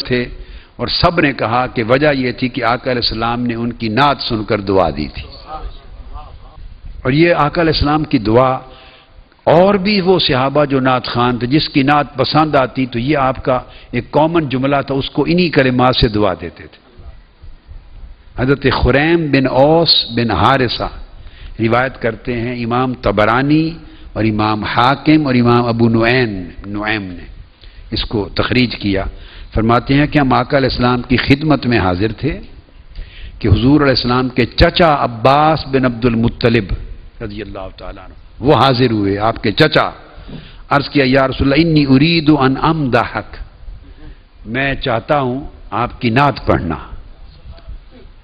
تھے اور سب نے کہا کہ وجہ یہ تھی کہ آقا علیہ السلام نے ان کی نعت سن کر دعا دی تھی، اور یہ آقا علیہ السلام کی دعا، اور بھی وہ صحابہ جو نعت خوان تھے جس کی نعت پسند آتی تو یہ آپ کا ایک کامن جملہ تھا، اس کو انہی کلمات سے دعا دیتے تھے۔ حضرت خریم بن اوس بن حارثہ روایت کرتے ہیں، امام طبرانی اور امام حاکم اور امام ابو نعیم نے اس کو تخریج کیا، فرماتے ہیں کہ ہم آقا علیہ السلام کی خدمت میں حاضر تھے کہ حضور علیہ السلام کے چچا عباس بن عبد المطلب رضی اللہ تعالیٰ عنہ وہ حاضر ہوئے، آپ کے چچا۔ عرض کیا یا رسول اللہ انی ارید ان امدحک، میں چاہتا ہوں آپ کی نعت پڑھنا،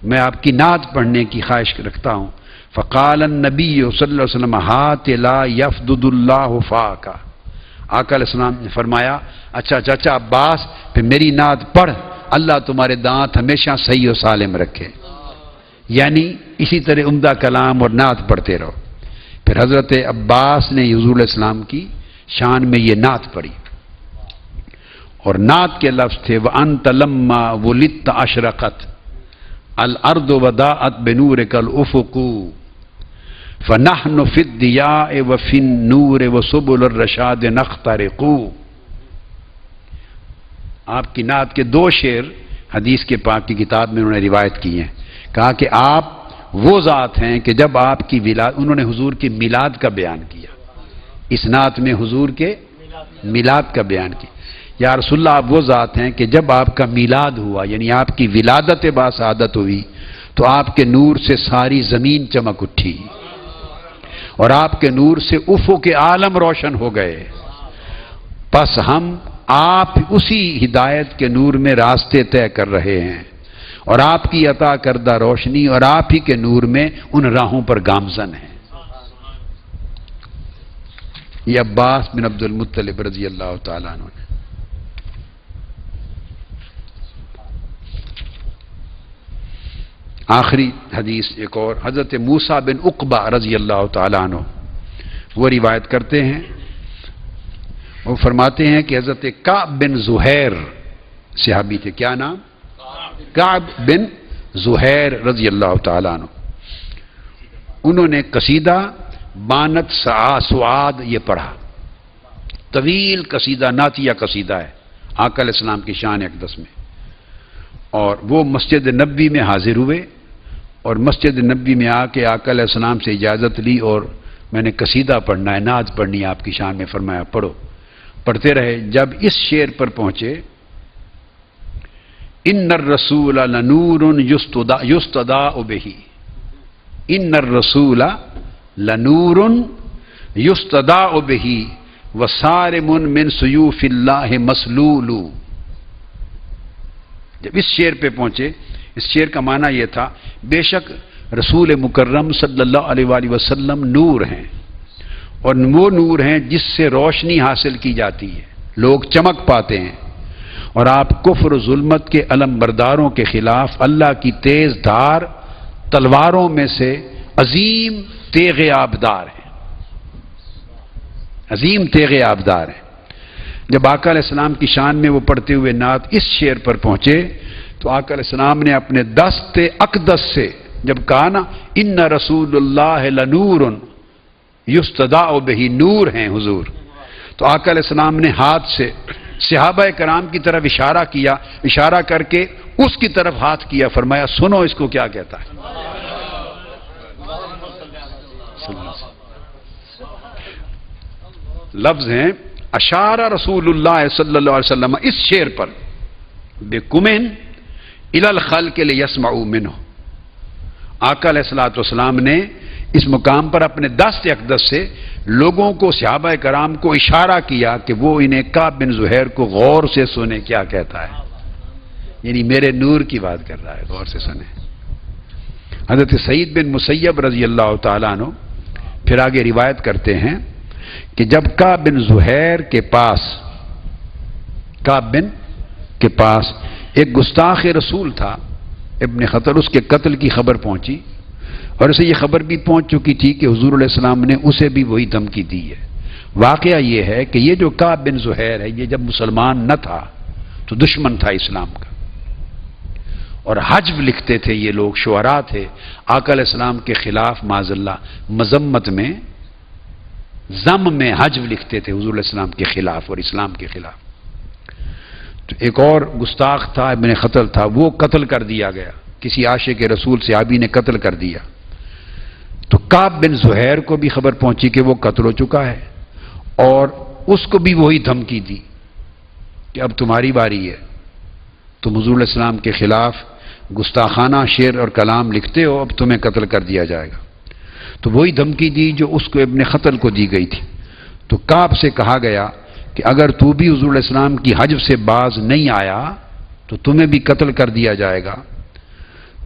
میں آپ کی نعت پڑھنے کی خواہش رکھتا ہوں۔ فقال النبی صلی اللہ علیہ وسلم ہات لا یفدد اللہ فاکا، آقا علیہ السلام نے فرمایا اچھا چچا عباس پھر میری نعت پڑھ، اللہ تمہارے دانت ہمیشہ صحیح و سالم رکھے، یعنی اسی طرح عمدہ کلام اور نعت پڑھتے رہو۔ پھر حضرت عباس نے حضور علیہ السلام کی شان میں یہ نعت پڑھی، اور نعت کے لفظ تھے وَأَنْتَ لَمَّا وُلِدْتَ أَشْرَقَتْ الْأَرْضُ وَضَاءَتْ بِنُورِكَ الْأُفُقُ فَنَحْنُ فِي الضِّيَاءِ وَفِي النُّورِ وَسُبُلُ الرَّشَادِ نَخْتَرِقُ۔ آپ کی نعت کے دو شعر حدیث کے پاک کی کتاب میں انہوں نے روایت کی ہیں، کہا کہ آپ وہ ذات ہیں کہ جب آپ کی ولادت، انہوں نے حضور کی میلاد کا بیان کیا، اس نعت میں حضور کے میلاد کا بیان کیا، یا رسول اللہ آپ وہ ذات ہیں کہ جب آپ کا میلاد ہوا یعنی آپ کی ولادت باسعادت ہوئی تو آپ کے نور سے ساری زمین چمک اٹھی اور آپ کے نور سے افق کے عالم روشن ہو گئے، پس ہم آپ اسی ہدایت کے نور میں راستے طے کر رہے ہیں اور آپ کی عطا کردہ روشنی اور آپ ہی کے نور میں ان راہوں پر گامزن ہیں۔ یہ عباس بن عبد المطلب رضی اللہ تعالیٰ عنہ نے۔ آخری حدیث ایک اور، حضرت موسیٰ بن عقبہ رضی اللہ تعالیٰ عنہ وہ روایت کرتے ہیں، وہ فرماتے ہیں کہ حضرت کعب بن زہیر صحابی تھے، کیا نام؟ کعب بن زہیر رضی اللہ تعالیٰ عنہ، انہوں نے قصیدہ بانت سعاد یہ پڑھا، طویل قصیدہ، نعتیہ قصیدہ ہے آقا علیہ السلام کی شان اقدس میں، اور وہ مسجد نبوی میں حاضر ہوئے اور مسجد نبوی میں آ کے آقا علیہ السلام سے اجازت لی اور میں نے قصیدہ پڑھنا ہے، نعت پڑھنی ہے آپ کی شان میں، فرمایا پڑھو، پڑھتے رہے، جب اس شعر پر پہنچے ان الرسول لنور یستضاء بہ، ان الرسول لنور یستضاء بہ وصارم من سیوف اللہ مسلول۔ جب اس شعر پہ پہنچے، اس شعر کا معنی یہ تھا بے شک رسول مکرم صلی اللہ علیہ وآلہ وسلم نور ہیں، اور وہ نور ہیں جس سے روشنی حاصل کی جاتی ہے، لوگ چمک پاتے ہیں، اور آپ کفر و ظلمت کے علم برداروں کے خلاف اللہ کی تیز دھار تلواروں میں سے عظیم تیغ آبدار ہیں، عظیم تیغ آبدار ہیں۔ جب آقا علیہ السلام کی شان میں وہ پڑھتے ہوئے نعت اس شعر پر پہنچے تو آقا علیہ السلام نے اپنے دست اقدس سے جب کہا نا ان رسول اللہ لنور یستضاء بہ، نور ہیں حضور، تو آقا علیہ السلام نے ہاتھ سے صحابہ کرام کی طرف اشارہ کیا، اشارہ کر کے اس کی طرف ہاتھ کیا، فرمایا سنو اس کو کیا کہتا ہے۔ لفظ ہیں اشار رسول اللہ صلی اللہ علیہ وسلم اس شعر پر بکمن الی الخلق لیسمعوا منہ، آقا علیہ الصلوۃ والسلام نے اس مقام پر اپنے دست اقدس سے لوگوں کو، صحابہ کرام کو اشارہ کیا کہ وہ انہیں کعب بن زہیر کو غور سے سنیں کیا کہتا ہے، یعنی میرے نور کی بات کر رہا ہے، غور سے سنیں۔ حضرت سعید بن مسیب رضی اللہ تعالیٰ عنہ پھر آگے روایت کرتے ہیں کہ جب کعب بن زہیر کے پاس ایک گستاخ رسول تھا ابن خطر، اس کے قتل کی خبر پہنچی، اور اسے یہ خبر بھی پہنچ چکی تھی کہ حضور علیہ السلام نے اسے بھی وہی دھمکی دی ہے۔ واقعہ یہ ہے کہ یہ جو کعب بن زہیر ہے یہ جب مسلمان نہ تھا تو دشمن تھا اسلام کا، اور حجب لکھتے تھے یہ لوگ، شعراء تھے، آقا علیہ السلام کے خلاف معاذ اللہ مذمت میں، ذم میں حجب لکھتے تھے حضور علیہ السلام کے خلاف اور اسلام کے خلاف۔ تو ایک اور گستاخ تھا، ابن خطل تھا، وہ قتل کر دیا گیا، کسی عاشق رسول صحابی نے قتل کر دیا۔ تو کعب بن زہیر کو بھی خبر پہنچی کہ وہ قتل ہو چکا ہے، اور اس کو بھی وہی دھمکی دی کہ اب تمہاری باری ہے، تم حضور علیہ السلام کے خلاف گستاخانہ شعر اور کلام لکھتے ہو، اب تمہیں قتل کر دیا جائے گا۔ تو وہی دھمکی دی جو اس کو ابن خطل کو دی گئی تھی۔ تو کعب سے کہا گیا کہ اگر تو بھی حضور علیہ السلام کی حجب سے باز نہیں آیا تو تمہیں بھی قتل کر دیا جائے گا۔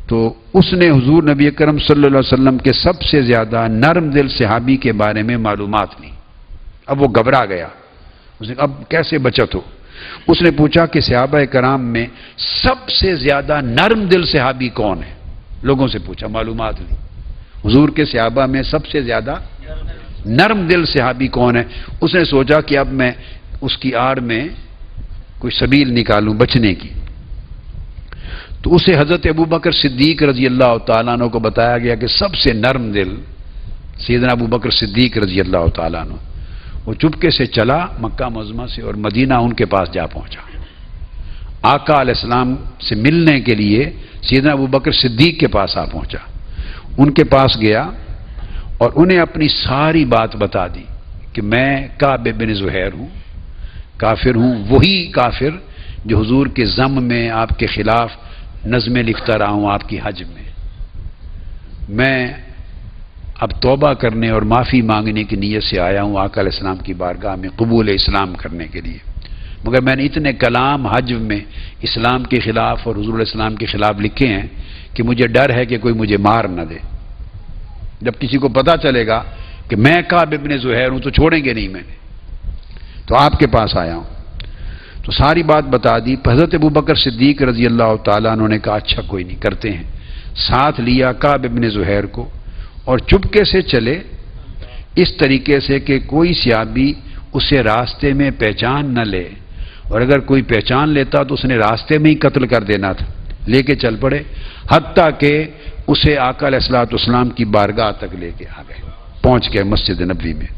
تو اس نے حضور نبی اکرم صلی اللہ علیہ وسلم کے سب سے زیادہ نرم دل صحابی کے بارے میں معلومات لی۔ اب وہ گھبرا گیا، اس نے کہا اب کیسے بچت ہو؟ اس نے پوچھا کہ صحابہ کرام میں سب سے زیادہ نرم دل صحابی کون ہے؟ لوگوں سے پوچھا، معلومات لی۔ حضور کے صحابہ میں سب سے زیادہ نرم دل صحابی کون ہے؟ اس نے سوچا کہ اب میں اس کی آڑ میں کوئی سبیل نکالوں بچنے کی۔ تو اسے حضرت ابوبکر صدیق رضی اللہ تعالیٰ عنہ کو بتایا گیا کہ سب سے نرم دل سیدنا ابوبکر صدیق رضی اللہ تعالیٰ عنہ۔ وہ چپکے سے چلا مکہ معظمہ سے اور مدینہ ان کے پاس جا پہنچا۔ آقا علیہ السلام سے ملنے کے لیے سیدنا ابوبکر صدیق کے پاس آ پہنچا، ان کے پاس گیا اور انہیں اپنی ساری بات بتا دی کہ میں کعب بن زہیر ہوں، کافر ہوں، وہی کافر جو حضور کے ذم میں آپ کے خلاف نظمیں لکھتا رہا ہوں آپ کی حجب میں اب توبہ کرنے اور معافی مانگنے کی نیت سے آیا ہوں آقا علیہ السلام کی بارگاہ میں قبول اسلام کرنے کے لیے، مگر میں نے اتنے کلام حجب میں اسلام کے خلاف اور حضور علیہ السلام کے خلاف لکھے ہیں کہ مجھے ڈر ہے کہ کوئی مجھے مار نہ دے۔ جب کسی کو پتا چلے گا کہ میں کعب بن زہیر ہوں تو چھوڑیں گے نہیں میں نے، تو آپ کے پاس آیا ہوں۔ تو ساری بات بتا دی۔ حضرت ابوبکر صدیق رضی اللہ تعالیٰ عنہ نے کہا اچھا کوئی نہیں، کرتے ہیں۔ ساتھ لیا کعب بن زہیر کو اور چپکے سے چلے، اس طریقے سے کہ کوئی صحابی اسے راستے میں پہچان نہ لے، اور اگر کوئی پہچان لیتا تو اس نے راستے میں ہی قتل کر دینا تھا۔ لے کے چل پڑے حتیٰ کہ اسے آقا علیہ الصلوۃ والسلام کی بارگاہ تک لے کے آ گئے، پہنچ گئے مسجد نبوی میں۔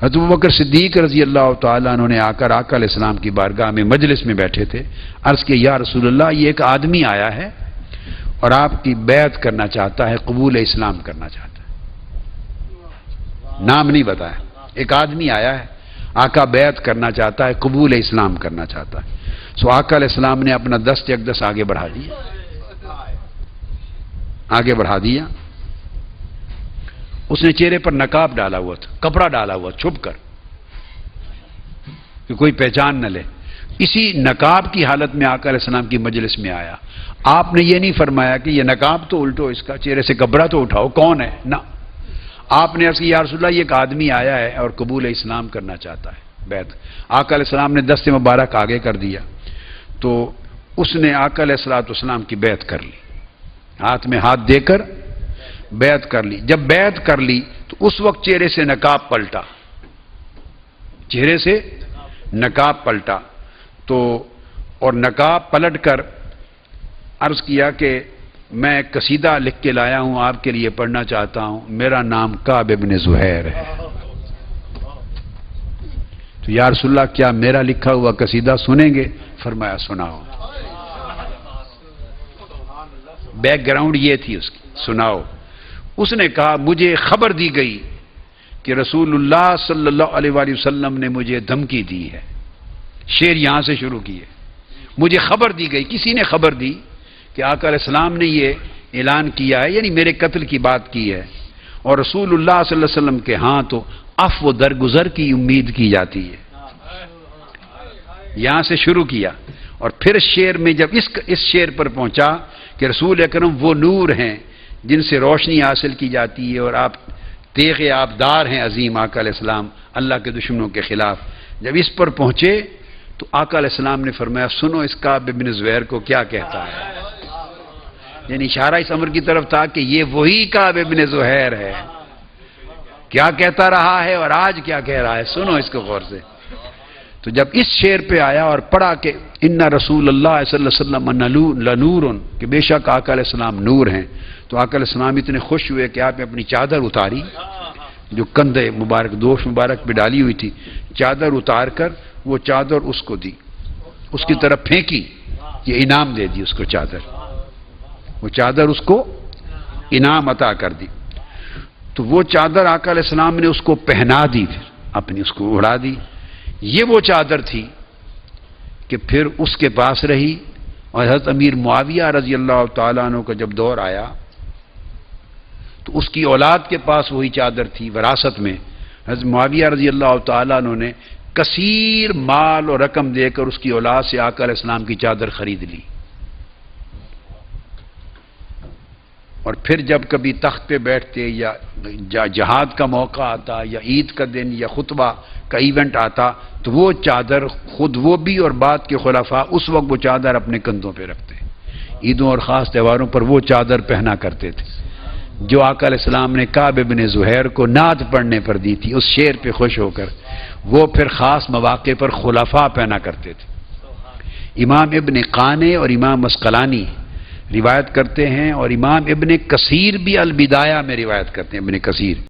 حضرت ابوبکر صدیق رضی اللہ تعالیٰ عنہ نے آ کر آقا علیہ السلام کی بارگاہ میں مجلس میں بیٹھے تھے، عرض کہ یا رسول اللہ یہ ایک آدمی آیا ہے اور آپ کی بیعت کرنا چاہتا ہے، قبول اسلام کرنا چاہتا ہے۔ نام نہیں بتایا، ایک آدمی آیا ہے، آقا بیعت کرنا چاہتا ہے، قبول اسلام کرنا چاہتا ہے۔ سو آقا علیہ السلام نے اپنا دست اقدس آگے بڑھا دیا، آگے بڑھا دیا۔ اس نے چہرے پر نقاب ڈالا ہوا تھا، کپڑا ڈالا ہوا چھپ کر کہ کوئی پہچان نہ لے۔ اسی نقاب کی حالت میں آقا علیہ السلام کی مجلس میں آیا۔ آپ نے یہ نہیں فرمایا کہ یہ نقاب تو الٹو، اس کا چہرے سے کپڑا تو اٹھاؤ، کون ہے؟ نہ، آپ نے عرض کیا یا رسول اللہ یہ ایک آدمی آیا ہے اور قبول اسلام کرنا چاہتا ہے، بیعت۔ آقا علیہ السلام نے دست مبارک آگے کر دیا تو اس نے آقا علیہ السلام کی بیعت کر لی، ہاتھ میں ہاتھ دے کر بیعت کر لی۔ جب بیعت کر لی تو اس وقت چہرے سے نقاب پلٹا، چہرے سے نقاب پلٹا تو اور نقاب پلٹ کر عرض کیا کہ میں قصیدہ لکھ کے لایا ہوں، آپ کے لیے پڑھنا چاہتا ہوں، میرا نام کعب بن زہیر ہے۔ تو یا رسول اللہ کیا میرا لکھا ہوا قصیدہ سنیں گے؟ فرمایا سناؤ۔ بیک گراؤنڈ یہ تھی اس کی، سناؤ۔ اس نے کہا مجھے خبر دی گئی کہ رسول اللہ صلی اللہ علیہ وآلہ وسلم نے مجھے دھمکی دی ہے۔ شعر یہاں سے شروع کیے، مجھے خبر دی گئی، کسی نے خبر دی کہ آقا علیہ السلام نے یہ اعلان کیا ہے، یعنی میرے قتل کی بات کی ہے، اور رسول اللہ صلی اللہ علیہ وسلم کے ہاں تو عفو درگزر کی امید کی جاتی ہے۔ یہاں سے شروع کیا اور پھر شعر میں جب اس شعر پر پہنچا کہ رسول اکرم وہ نور ہیں جن سے روشنی حاصل کی جاتی ہے اور آپ تیغ آبدار ہیں عظیم آقا علیہ السلام اللہ کے دشمنوں کے خلاف، جب اس پر پہنچے تو آقا علیہ السلام نے فرمایا سنو اس کعب بن زہیر کو کیا کہتا ہے، یعنی اشارہ اس امر کی طرف تھا کہ یہ وہی کعب بن زہیر ہے، کیا کہتا رہا ہے اور آج کیا کہہ رہا ہے، سنو اس کو غور سے۔ تو جب اس شعر پہ آیا اور پڑھا کہ ان رسول اللہ صلی اللہ علیہ وسلم لنور، کہ بے شک آقا علیہ السلام نور ہیں، تو آقا علیہ السلام اتنے خوش ہوئے کہ آپ نے اپنی چادر اتاری، جو کندھے مبارک دوش مبارک پہ ڈالی ہوئی تھی، چادر اتار کر وہ چادر اس کو دی، اس کی طرف پھینکی، یہ انعام دے دی اس کو چادر، وہ چادر اس کو انعام عطا کر دی۔ تو وہ چادر آقا علیہ السلام نے اس کو پہنا دی، پھر اپنی اس کو اڑا دی۔ یہ وہ چادر تھی کہ پھر اس کے پاس رہی، اور حضرت امیر معاویہ رضی اللہ تعالیٰ عنہ کا جب دور آیا تو اس کی اولاد کے پاس وہی چادر تھی وراثت میں۔ حضرت معاویہ رضی اللہ تعالیٰ عنہ نے کثیر مال اور رقم دے کر اس کی اولاد سے آقا علیہ السلام کی چادر خرید لی، اور پھر جب کبھی تخت پہ بیٹھتے یا جہاد کا موقع آتا یا عید کا دن یا خطبہ کا ایونٹ آتا تو وہ چادر خود وہ بھی اور بعد کے خلفاء اس وقت وہ چادر اپنے کندھوں پہ رکھتے، عیدوں اور خاص تہواروں پر وہ چادر پہنا کرتے تھے جو آقا علیہ السلام نے کعب بن زہیر کو نعت پڑھنے پر دی تھی، اس شعر پہ خوش ہو کر وہ پھر خاص مواقع پر خلفاء پہنا کرتے تھے۔ امام ابن قانے اور امام مسقلانی روایت کرتے ہیں، اور امام ابن کثیر بھی البدایہ میں روایت کرتے ہیں، ابن کثیر